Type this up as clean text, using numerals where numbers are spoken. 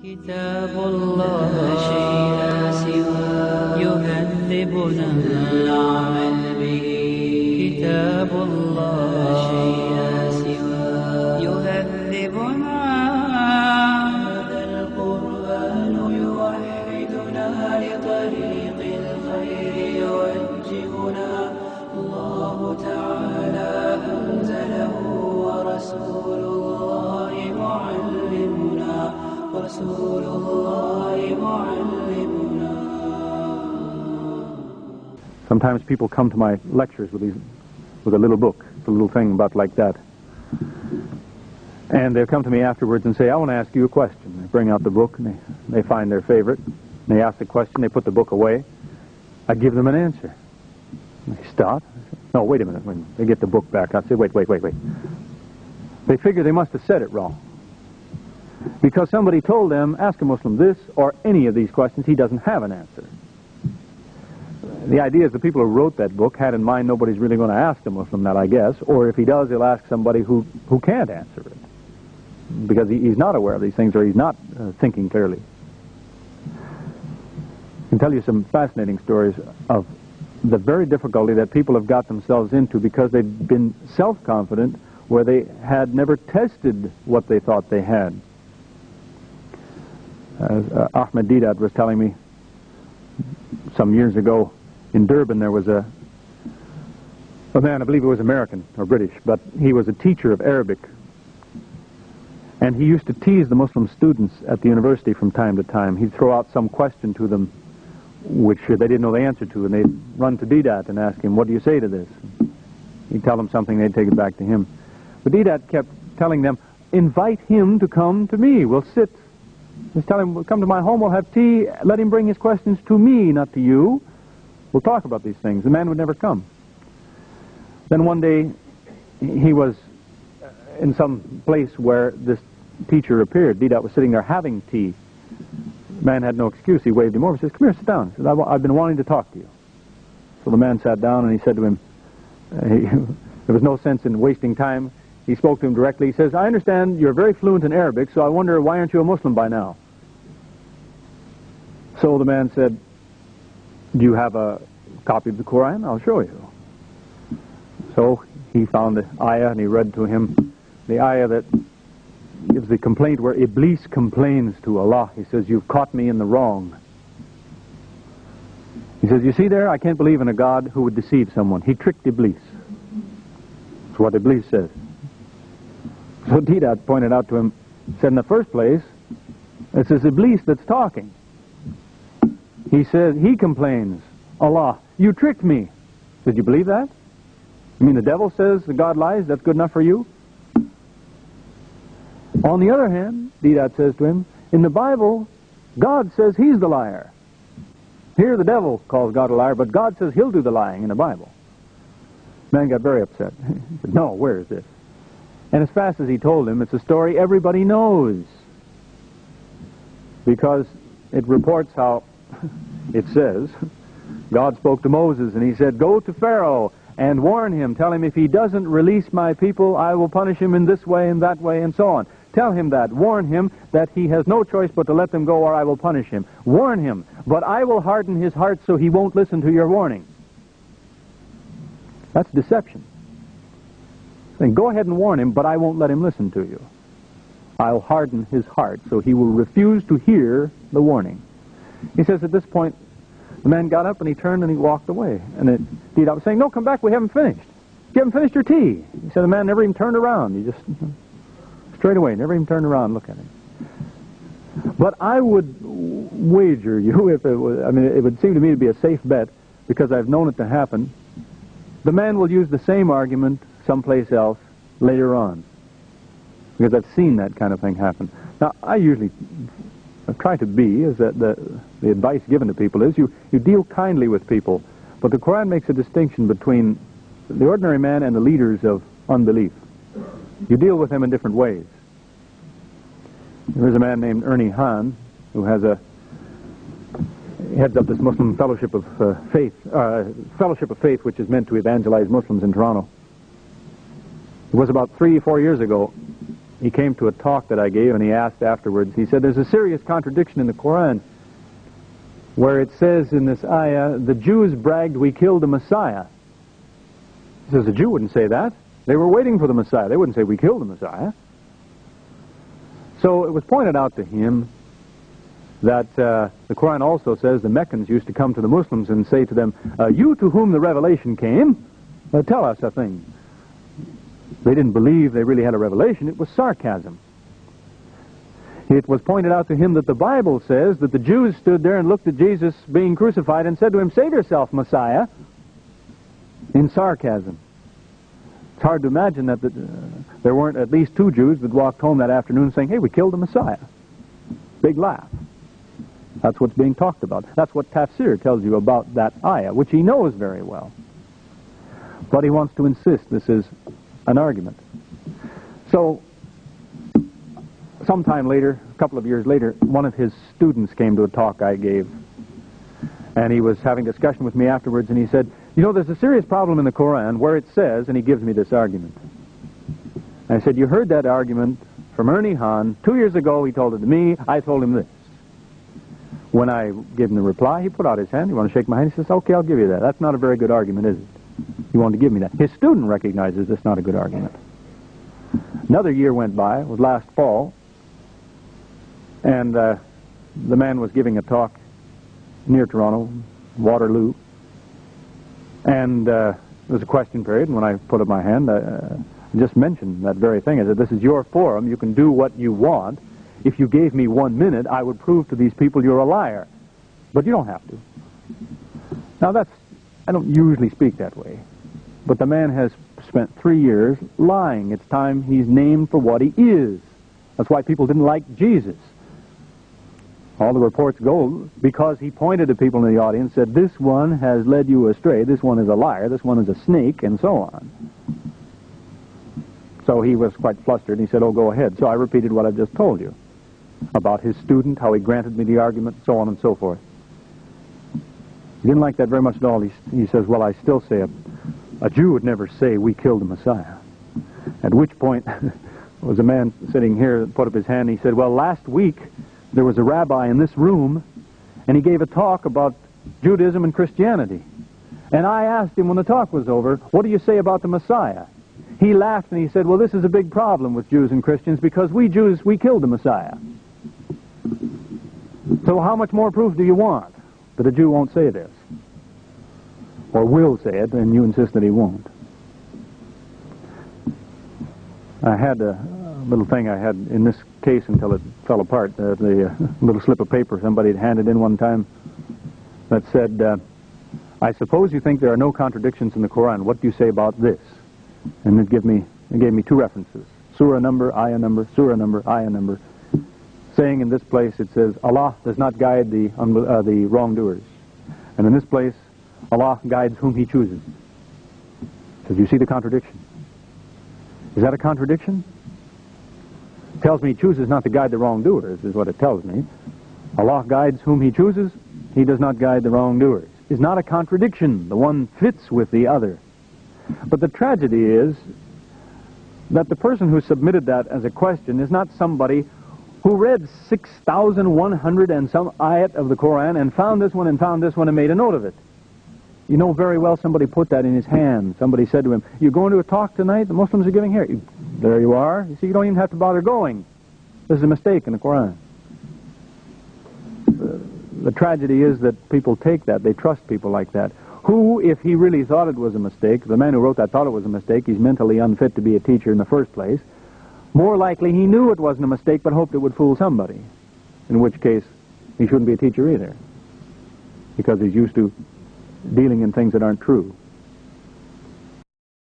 كتاب الله لا شيء سواه يهذبنا العمل به كتاب الله لا شيء سواه يهذبنا هذا القرآن يوحدنا لطريق الخير يوجهنا الله تعالى أنزله ورسول الله معلمنا رسول الله معلمنا. Sometimes people come to my lectures with a little book, a little thing about like that. And they'll come to me afterwards and say, I want to ask you a question. They bring out the book and they find their favorite. They ask the question, they put the book away. I give them an answer. And they stop. No, wait a minute. When they get the book back, I say, wait. They figure they must have said it wrong. Because somebody told them, ask a Muslim this or any of these questions, he doesn't have an answer. The idea is the people who wrote that book had in mind nobody's really going to ask a Muslim that, I guess, or if he does, he'll ask somebody who can't answer it. Because he's not aware of these things or he's not thinking clearly. I can tell you some fascinating stories of the very difficulty that people have got themselves into because they've been self-confident where they had never tested what they thought they had. Ahmed Deedat was telling me some years ago in Durban there was a man, I believe he was American or British, but he was a teacher of Arabic. And he used to tease the Muslim students at the university from time to time. He'd throw out some question to them which they didn't know the answer to, and they'd run to Deedat and ask him, what do you say to this? He'd tell them something, they'd take it back to him. But Deedat kept telling them, invite him to come to me, we'll sit. Just tell him, we'll come to my home, we'll have tea, let him bring his questions to me, not to you. We'll talk about these things. The man would never come. Then one day, he was in some place where this teacher appeared. Deedat was sitting there having tea. The man had no excuse. He waved him over. He says, come here, sit down. He said, I've been wanting to talk to you. So the man sat down and he said to him, there was no sense in wasting time. He spoke to him directly. He says, I understand you're very fluent in Arabic, so I wonder why aren't you a Muslim by now? So the man said, do you have a copy of the Quran? I'll show you. So he found the ayah and he read to him the ayah that gives the complaint where Iblis complains to Allah. He says, you've caught me in the wrong. He says, you see there, I can't believe in a God who would deceive someone. He tricked Iblis. That's what Iblis says. So Deedat pointed out to him, said, in the first place, it says Iblis that's talking. He says, he complains, Allah, you tricked me. Did you believe that? You mean the devil says that God lies? That's good enough for you? On the other hand, Deedat says to him, in the Bible, God says he's the liar. Here the devil calls God a liar, but God says he'll do the lying in the Bible. The man got very upset. He said, no, where is this? And as fast as he told him, it's a story everybody knows. Because it reports how, it says, God spoke to Moses and he said, go to Pharaoh and warn him. Tell him if he doesn't release my people, I will punish him in this way and that way and so on. Tell him that. Warn him that he has no choice but to let them go or I will punish him. Warn him, but I will harden his heart so he won't listen to your warning. That's deception. Saying, go ahead and warn him, but I won't let him listen to you. I'll harden his heart so he will refuse to hear the warning. He says at this point, the man got up and he turned and he walked away. And Deedat was saying, no, come back, we haven't finished. You haven't finished your tea. He said the man never even turned around. He just, straight away, never even turned around and looked at him. But I would wager you, if it was, I mean, it would seem to me to be a safe bet, because I've known it to happen, the man will use the same argument someplace else later on. Because I've seen that kind of thing happen. Now, I usually try to be, is that the advice given to people is you deal kindly with people. But the Quran makes a distinction between the ordinary man and the leaders of unbelief. You deal with them in different ways. There's a man named Ernie Hahn who has heads up this Muslim Fellowship of Faith, which is meant to evangelize Muslims in Toronto. It was about 3 or 4 years ago. he came to a talk that I gave, and he asked afterwards, he said, there's a serious contradiction in the Quran where it says in this ayah, the Jews bragged, we killed the Messiah. He says, the Jew wouldn't say that. They were waiting for the Messiah. They wouldn't say, we killed the Messiah. So it was pointed out to him that the Quran also says the Meccans used to come to the Muslims and say to them, you to whom the revelation came, tell us a thing. They didn't believe they really had a revelation. It was sarcasm. It was pointed out to him that the Bible says that the Jews stood there and looked at Jesus being crucified and said to him, save yourself, Messiah, in sarcasm. It's hard to imagine that there weren't at least 2 Jews that walked home that afternoon saying, hey, we killed the Messiah. Big laugh. That's what's being talked about. That's what Tafsir tells you about that ayah, which he knows very well. But he wants to insist this is an argument. So, sometime later, a couple of years later, one of his students came to a talk I gave. And he was having discussion with me afterwards, and he said, you know, there's a serious problem in the Quran where it says, and he gives me this argument. And I said, you heard that argument from Ernie Hahn. 2 years ago, he told it to me. I told him this. When I gave him the reply, he put out his hand. You want to shake my hand? He says, okay, I'll give you that. That's not a very good argument, is it? He wanted to give me that. His student recognizes it's not a good argument. Another year went by. It was last fall. And the man was giving a talk near Toronto, Waterloo. And there was a question period, and when I put up my hand, I just mentioned that very thing. I said, this is your forum. You can do what you want. If you gave me 1 minute, I would prove to these people you're a liar. But you don't have to. Now I don't usually speak that way. But the man has spent 3 years lying. It's time he's named for what he is. That's why people didn't like Jesus. All the reports go because he pointed to people in the audience, said, this one has led you astray, this one is a liar, this one is a snake, and so on. So he was quite flustered, and he said, oh, go ahead. So I repeated what I've just told you about his student, how he granted me the argument, so on and so forth. He didn't like that very much at all. He says, well, I still say a Jew would never say, we killed the Messiah. At which point, there was a man sitting here that put up his hand, and he said, well, last week, there was a rabbi in this room, and he gave a talk about Judaism and Christianity. And I asked him when the talk was over, what do you say about the Messiah? He laughed and he said, well, this is a big problem with Jews and Christians because we Jews, we killed the Messiah. So how much more proof do you want that a Jew won't say this? Or will say it, and you insist that he won't? I had a little thing I had in this case until it fell apart, the little slip of paper somebody had handed in one time that said, I suppose you think there are no contradictions in the Quran. What do you say about this? And it gave me 2 references. Surah number, ayah number, surah number, ayah number. Saying in this place it says, Allah does not guide the wrongdoers. And in this place, Allah guides whom He chooses. So do you see the contradiction? Is that a contradiction? It tells me He chooses not to guide the wrongdoers, is what it tells me. Allah guides whom He chooses. He does not guide the wrongdoers. It's not a contradiction. The one fits with the other. But the tragedy is that the person who submitted that as a question is not somebody who read 6,100 and some ayat of the Quran and found this one and made a note of it. You know very well somebody put that in his hand. Somebody said to him, you're going to a talk tonight? The Muslims are giving here. There you are. You see, you don't even have to bother going. This is a mistake in the Quran. The tragedy is that people take that. They trust people like that. Who, if he really thought it was a mistake, the man who wrote that thought it was a mistake, he's mentally unfit to be a teacher in the first place. More likely he knew it wasn't a mistake but hoped it would fool somebody. In which case, he shouldn't be a teacher either. Because he's used to dealing in things that aren't true.